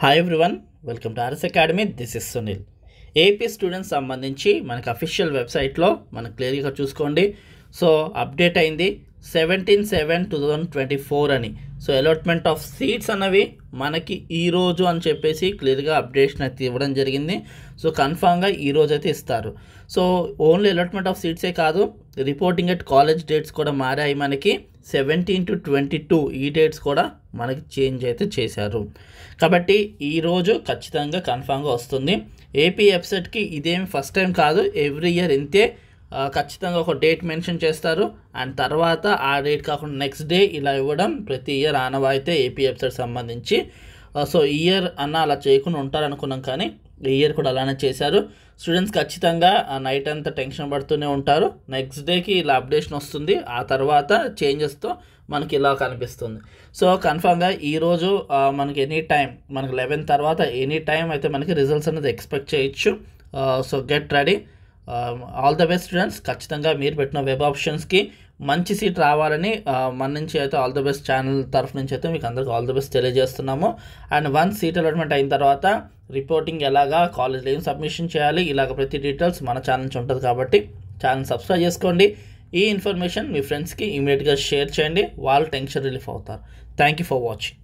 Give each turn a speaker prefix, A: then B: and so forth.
A: Hi everyone, welcome to RS academy. This is Sunil. AP students సంబంధించి మనకి official వెబ్సైట్లో మనం క్లియర్గా చూసుకోండి. సో అప్డేట్ అయింది 17/7/2024 అని. సో అలాట్మెంట్ ఆఫ్ సీట్స్ అన్నవి మనకి ఈరోజు అని చెప్పేసి క్లియర్గా అప్డేషన్ అయితే ఇవ్వడం జరిగింది. సో కన్ఫామ్గా ఈరోజు అయితే ఇస్తారు. సో ఓన్లీ అలాట్మెంట్ ఆఫ్ సీట్సే కాదు, రిపోర్టింగ్ అట్ కాలేజ్ డేట్స్ కూడా మారాయి. మనకి 17 to 22 ఈ డేట్స్ కూడా మనకి చేంజ్ అయితే చేశారు. కాబట్టి ఈరోజు ఖచ్చితంగా కన్ఫామ్గా వస్తుంది. ఏపీ వెబ్సైట్కి ఇదేమి ఫస్ట్ టైం కాదు, ఎవ్రీ ఇయర్ ఇంతే. ఖచ్చితంగా ఒక డేట్ మెన్షన్ చేస్తారు అండ్ తర్వాత ఆ డేట్ కాకుండా నెక్స్ట్ డే ఇలా ఇవ్వడం ప్రతి ఇయర్ ఆనవాయితే ఏపీ వెబ్సైట్ సంబంధించి. సో ఈ ఇయర్ అన్న అలా చేయకుండా ఉంటారనుకున్నాం, కానీ ఈ ఇయర్ కూడా అలానే చేశారు. స్టూడెంట్స్ ఖచ్చితంగా నైట్ అంతా టెన్షన్ పడుతూనే ఉంటారు. నెక్స్ట్ డేకి ఇలా అప్డేషన్ వస్తుంది, ఆ తర్వాత చేంజెస్తో మనకి ఇలా కనిపిస్తుంది. సో కన్ఫామ్గా ఈరోజు మనకి ఎనీ టైం, మనకి 11 తర్వాత ఎనీ టైం అయితే మనకి రిజల్ట్స్ అనేది ఎక్స్పెక్ట్ చేయొచ్చు. So get ready. All the best students. ఖచ్చితంగా మీరు పెట్టిన వెబ్ ఆప్షన్స్కి మంచి సీట్ రావాలని మన నుంచి అయితే ఆల్ ద బెస్ట్ ఛానల్ తరఫు నుంచి అయితే మీకు అందరికీ ఆల్ ద బెస్ట్ తెలియజేస్తున్నాము. అండ్ వన్స్ సీట్ అలాట్మెంట్ అయిన తర్వాత రిపోర్టింగ్ ఎలాగా, కాలేజ్లో ఏం సబ్మిషన్ చేయాలి, ఇలాగ ప్రతి డీటెయిల్స్ మన ఛానల్ నుంచి ఉంటుంది. కాబట్టి ఛానల్ సబ్స్క్రైబ్ చేసుకోండి. ఈ ఇన్ఫర్మేషన్ మీ ఫ్రెండ్స్కి ఇమీడియట్గా షేర్ చేయండి, వాళ్ళు టెన్షన్ రిలీఫ్ అవుతారు. Thank you for watching.